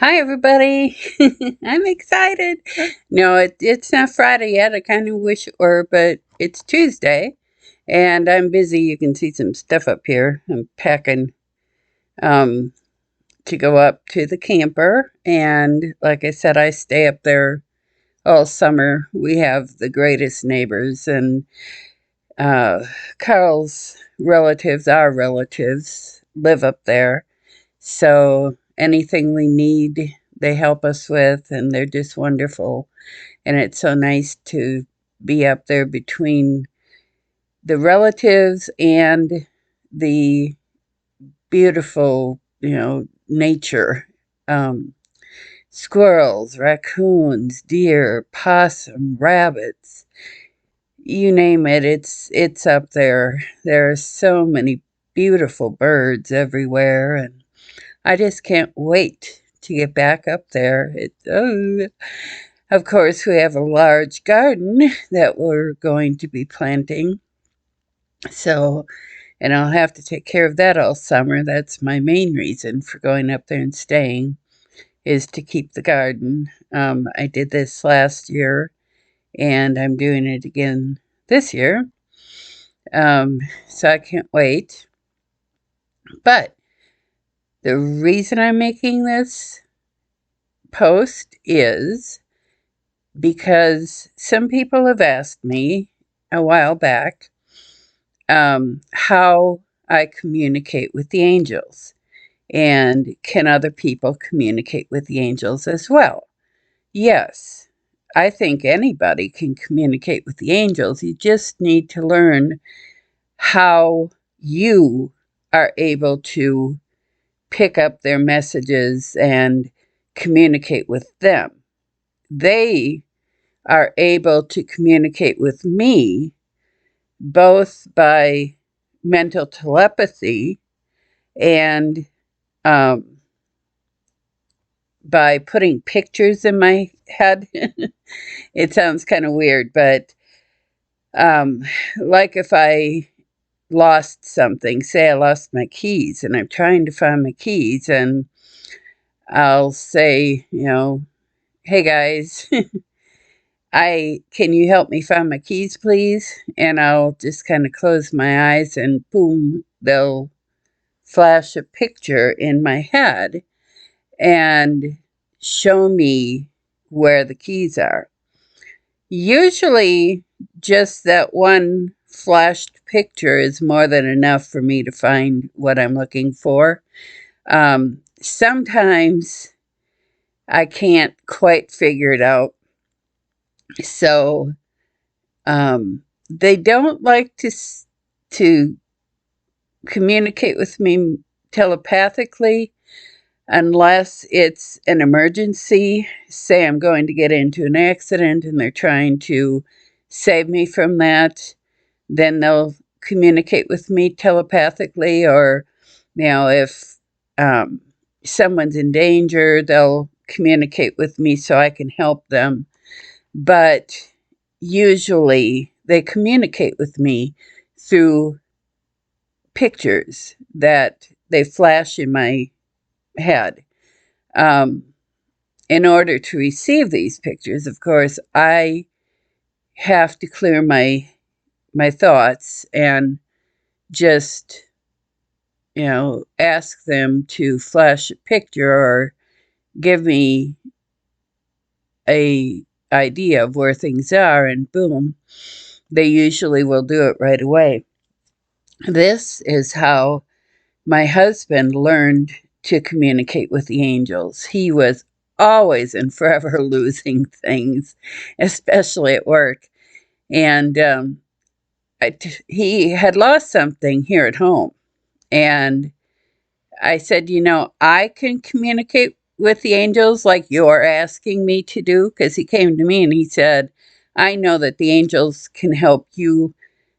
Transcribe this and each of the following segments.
Hi, everybody. I'm excited. No, it's not Friday yet. I kind of wish it were, but it's Tuesday and I'm busy. You can see some stuff up here. I'm packing um, to go up to the camper. And like I said, I stay up there all summer. We have the greatest neighbors, and uh, Carl's relatives, our relatives, live up there. So anything we need, they help us with, and they're just wonderful. And it's so nice to be up there between the relatives and the beautiful, nature. Um, Squirrels, raccoons, deer, possum, rabbits, you name it, it's up there. There are so many beautiful birds everywhere, and I just can't wait to get back up there. Of course, we have a large garden that we're going to be planting. So, and I'll have to take care of that all summer. That's my main reason for going up there and staying, is to keep the garden. I did this last year, and I'm doing it again this year. So I can't wait. But the reason I'm making this post is because some people have asked me a while back how I communicate with the angels, and can other people communicate with the angels as well? Yes, I think anybody can communicate with the angels. You just need to learn how you are able to pick up their messages and communicate with them. They are able to communicate with me both by mental telepathy and um, by putting pictures in my head. It sounds kind of weird, but um, like if I lost something, say I lost my keys and I'm trying to find my keys, and I'll say, hey guys, I can you help me find my keys, please? And I'll just kind of close my eyes, and boom, they'll flash a picture in my head and show me where the keys are. Usually, just that one flashed picture is more than enough for me to find what I'm looking for. Sometimes I can't quite figure it out. So they don't like to communicate with me telepathically unless it's an emergency. Say I'm going to get into an accident and they're trying to save me from that, then they'll communicate with me telepathically. Or, if um, someone's in danger, they'll communicate with me so I can help them. But usually they communicate with me through pictures that they flash in my head. Um, in order to receive these pictures, of course, I have to clear my thoughts and just ask them to flash a picture or give me a idea of where things are, and boom, they usually will do it right away. This is how my husband learned to communicate with the angels. He was always and forever losing things, especially at work. And he had lost something here at home. And I said, I can communicate with the angels like you're asking me to do. Because he came to me and he said, I know that the angels can help you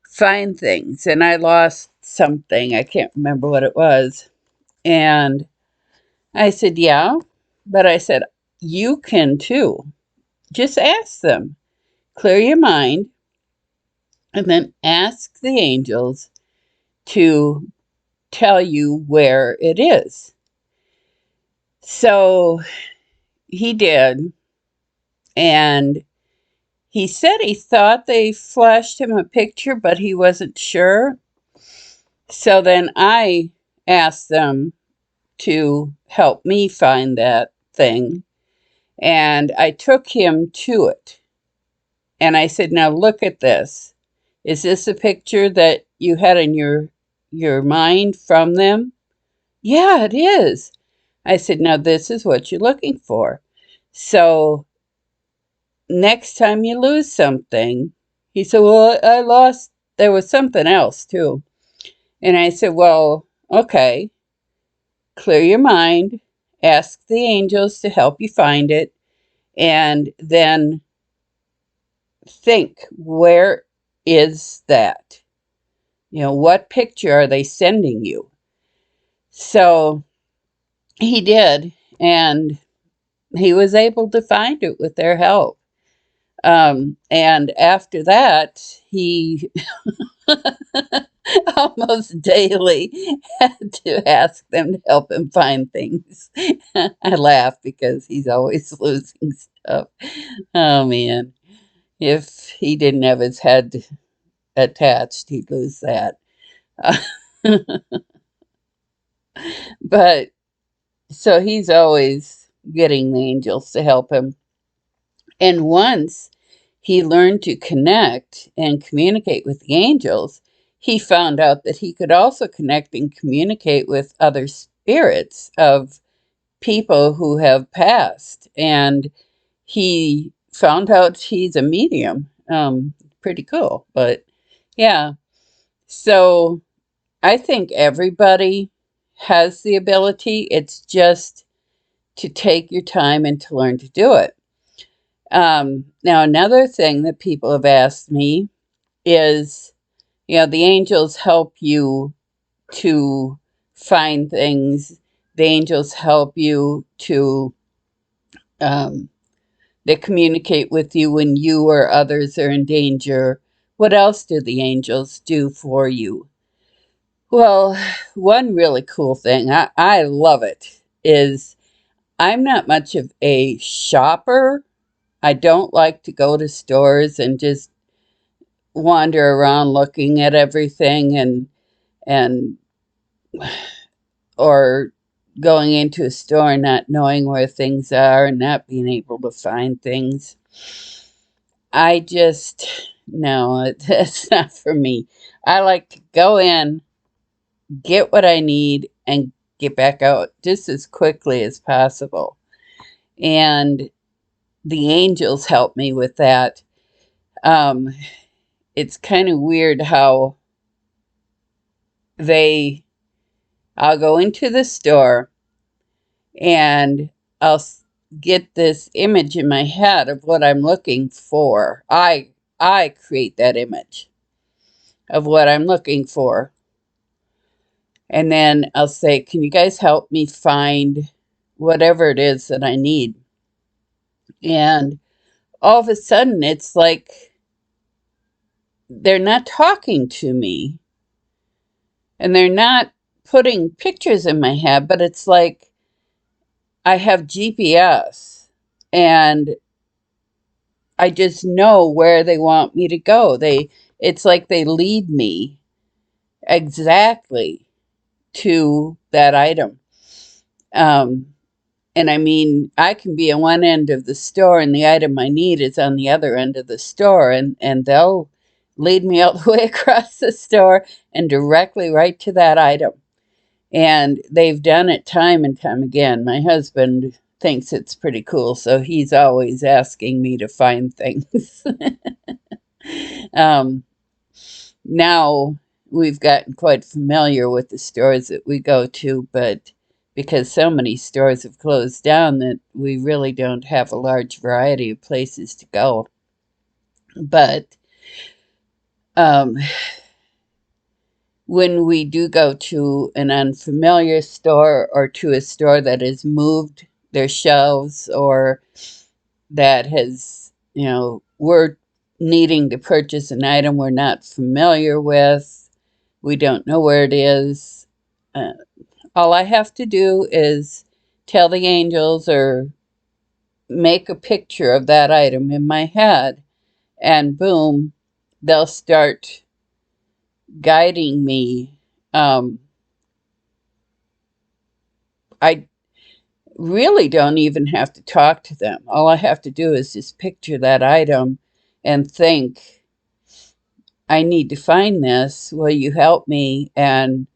find things. And I lost something. I can't remember what it was. And I said, yeah. But I said, you can too. Just ask them. Clear your mind and then ask the angels to tell you where it is. So he did. And he said he thought they flashed him a picture, but he wasn't sure. So then I asked them to help me find that thing. And I took him to it. And I said, now look at this. Is this a picture that you had in your mind from them? Yeah, it is. I said, now this is what you're looking for. So next time you lose something, he said, well, I lost, there was something else too. And I said, well, okay, clear your mind, ask the angels to help you find it, and then think, where is that? What picture are they sending you? So he did, and he was able to find it with their help. And after that, he almost daily had to ask them to help him find things. I laugh because he's always losing stuff. Oh man, if he didn't have his head attached, he'd lose that. But so he's always getting the angels to help him. And once he learned to connect and communicate with the angels, he found out that he could also connect and communicate with other spirits of people who have passed. And he found out he's a medium. Pretty cool. But yeah, so I think everybody has the ability. It's just to take your time and to learn to do it. Now, another thing that people have asked me is, the angels help you to find things. The angels help you to, um, they communicate with you when you or others are in danger. What else do the angels do for you? Well, one really cool thing, I love it, is I'm not much of a shopper. I don't like to go to stores and just wander around looking at everything and or going into a store and not knowing where things are and not being able to find things. I just no, that's not for me. I like to go in, get what I need, and get back out just as quickly as possible. And the angels help me with that. Um, it's kind of weird how they I'll go into the store and I'll get this image in my head of what I'm looking for. I create that image of what I'm looking for. And then I'll say, "Can you guys help me find whatever it is that I need?" And all of a sudden it's like they're not talking to me and they're not putting pictures in my head, but it's like I have GPS and I just know where they want me to go. It's like they lead me exactly to that item. Um, and I mean, I can be at one end of the store and the item I need is on the other end of the store, and they'll lead me all the way across the store and directly right to that item. And they've done it time and time again. My husband thinks it's pretty cool, so he's always asking me to find things. um, Now we've gotten quite familiar with the stores that we go to, but because so many stores have closed down that we really don't have a large variety of places to go. But um, when we do go to an unfamiliar store or to a store that has moved their shelves or that has, we're needing to purchase an item we're not familiar with, we don't know where it is. Uh, all I have to do is tell the angels or make a picture of that item in my head, and boom, they'll start guiding me. I really don't even have to talk to them. All I have to do is just picture that item and think, I need to find this. Will you help me? And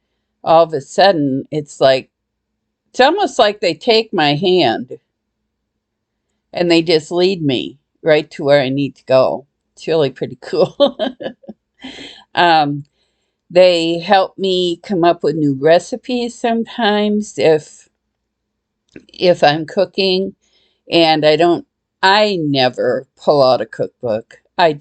all of a sudden, it's almost like they take my hand and they just lead me right to where I need to go. It's really pretty cool. um, they help me come up with new recipes sometimes if I'm cooking and I never pull out a cookbook. I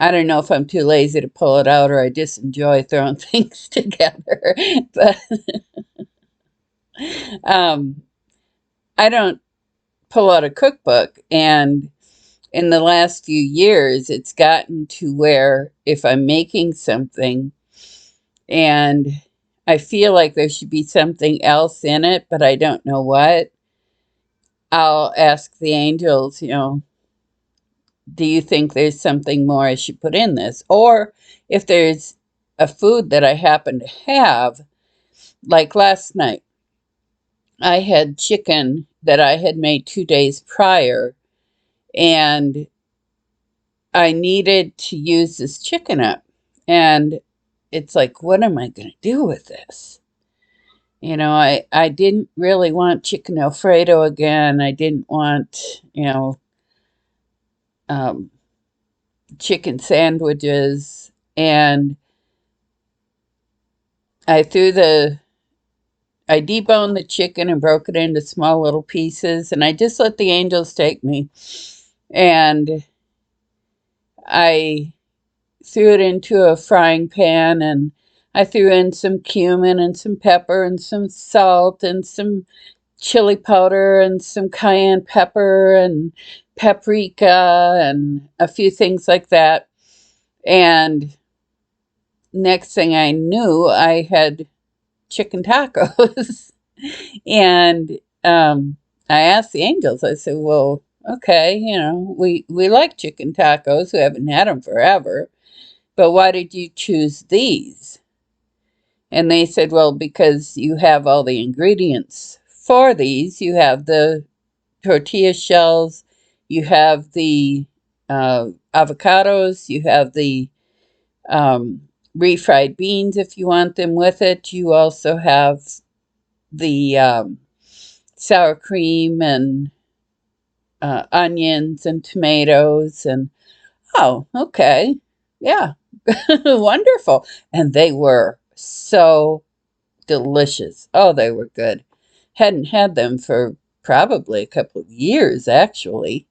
I don't know if I'm too lazy to pull it out or I just enjoy throwing things together. But um, I don't pull out a cookbook. And in the last few years, it's gotten to where if I'm making something and I feel like there should be something else in it, but I don't know what, I'll ask the angels, do you think there's something more I should put in this? Or if there's a food that I happen to have, like last night, I had chicken that I had made 2 days prior, and I needed to use this chicken up. And it's like, what am I going to do with this? I didn't really want chicken Alfredo again. I didn't want, um, chicken sandwiches. And I threw I deboned the chicken and broke it into small little pieces, and I just let the angels take me. And I threw it into a frying pan, and I threw in some cumin and some pepper and some salt and some chili powder and some cayenne pepper and paprika and a few things like that. And next thing I knew, I had chicken tacos. And I asked the angels, I said, well, okay, we like chicken tacos. We haven't had them forever. But why did you choose these? And they said, well, because you have all the ingredients for these. You have the tortilla shells, you have the avocados, you have the refried beans if you want them with it. You also have the sour cream and onions and tomatoes. And oh, okay. Yeah, wonderful. And they were so delicious. Oh, they were good. Hadn't had them for probably a couple of years, actually.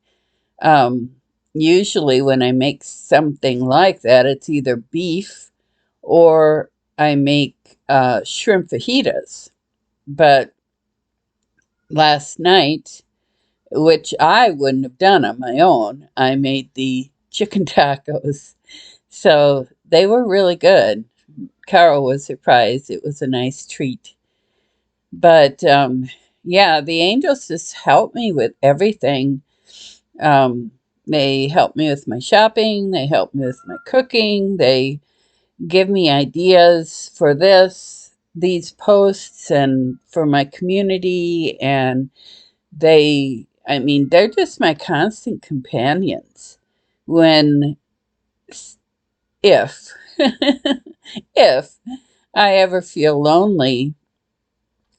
Um, Usually, when I make something like that, it's either beef or I make shrimp fajitas. But last night, which I wouldn't have done on my own, I made the chicken tacos. So they were really good. Carol was surprised. It was a nice treat. But yeah, the angels just help me with everything. Um, they help me with my shopping, they help me with my cooking, they give me ideas for these posts and for my community. And they're just my constant companions. When, if, if I ever feel lonely,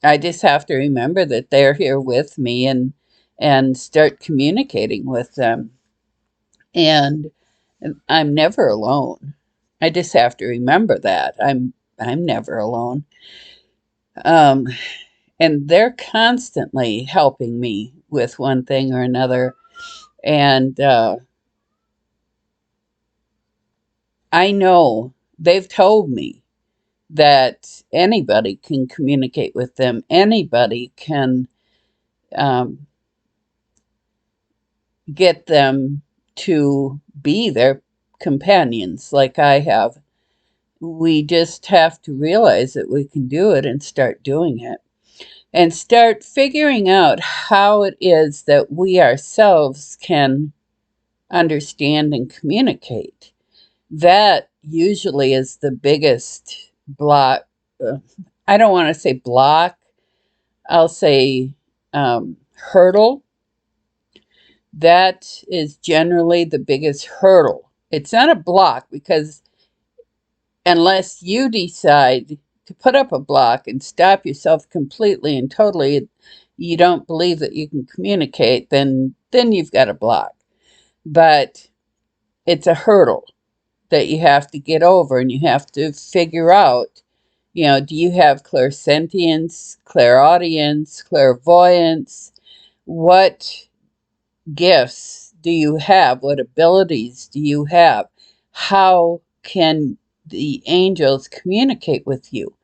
I just have to remember that they're here with me and start communicating with them. And I'm never alone. I just have to remember that I'm never alone. Um, and they're constantly helping me with one thing or another. And I know they've told me that anybody can communicate with them. Anybody can um, get them to be their companions like I have. We just have to realize that we can do it and start doing it. and start figuring out how it is that we ourselves can understand and communicate. That usually is the biggest block. I don't want to say block, I'll say hurdle. That is generally the biggest hurdle. It's not a block because unless you decide to put up a block and stop yourself completely and totally, you don't believe that you can communicate, then you've got a block. But it's a hurdle that you have to get over, and you have to figure out, do you have clairsentience, clairaudience, clairvoyance? What gifts do you have? What abilities do you have? How can the angels communicate with you?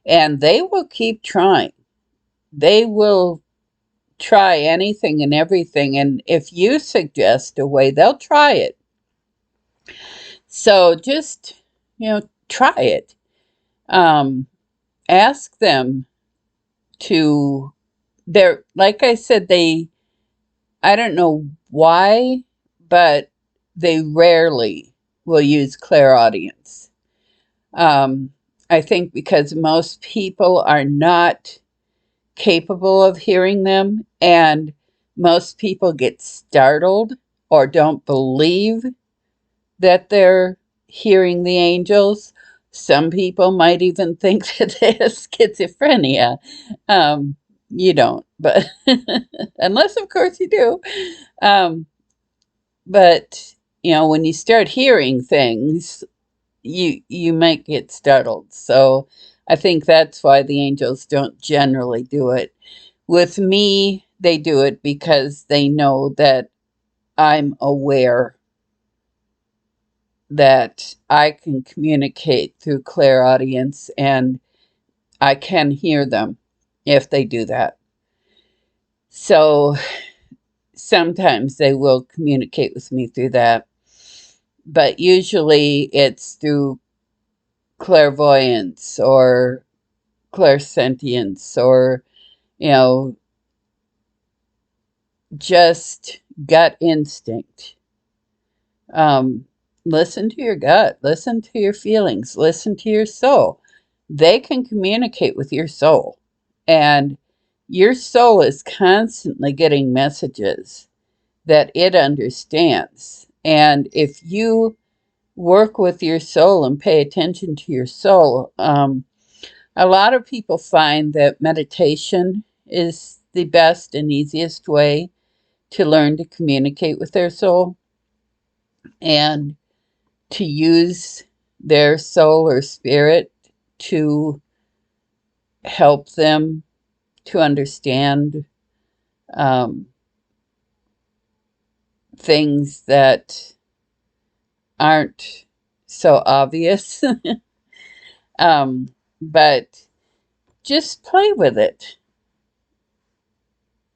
And they will keep trying. They will try anything and everything. And if you suggest a way, they'll try it. So just, try it. Ask them to, like I said, I don't know why, but they rarely will use clairaudience. I think because most people are not capable of hearing them, and most people get startled or don't believe that they're hearing the angels. Some people might even think that they have schizophrenia. You don't, but unless, of course, you do. But when you start hearing things, you might get startled. So I think that's why the angels don't generally do it. With me, they do it because they know that I'm aware that I can communicate through clairaudience, and I can hear them if they do that. So sometimes they will communicate with me through that, but usually it's through clairvoyance or clairsentience, or just gut instinct. Um, Listen to your gut, listen to your feelings, listen to your soul. They can communicate with your soul, and your soul is constantly getting messages that it understands. And if you work with your soul and pay attention to your soul, a lot of people find that meditation is the best and easiest way to learn to communicate with their soul and to use their soul or spirit to help them to understand um, things that aren't so obvious. um, but just play with it.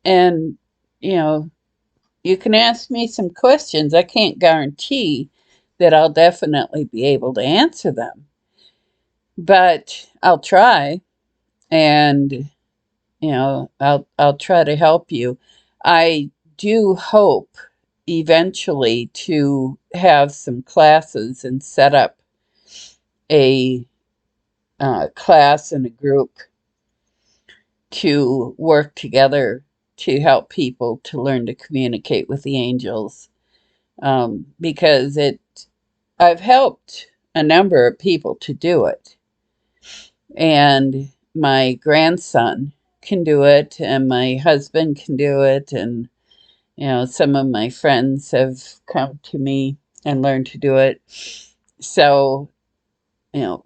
And, you can ask me some questions. I can't guarantee that I'll definitely be able to answer them, but I'll try, and I'll try to help you. I do hope eventually to have some classes and set up a class and a group to work together to help people to learn to communicate with the angels, because I've helped a number of people to do it, and my grandson can do it, and my husband can do it, and some of my friends have come to me and learned to do it. So, you know,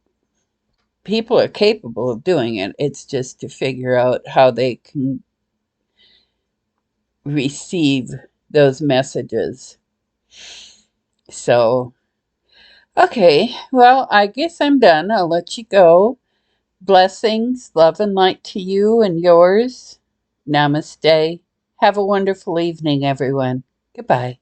people are capable of doing it. It's just to figure out how they can receive those messages. So, okay, well, I guess I'm done. I'll let you go. Blessings, love, and light to you and yours. Namaste. Have a wonderful evening, everyone. Goodbye.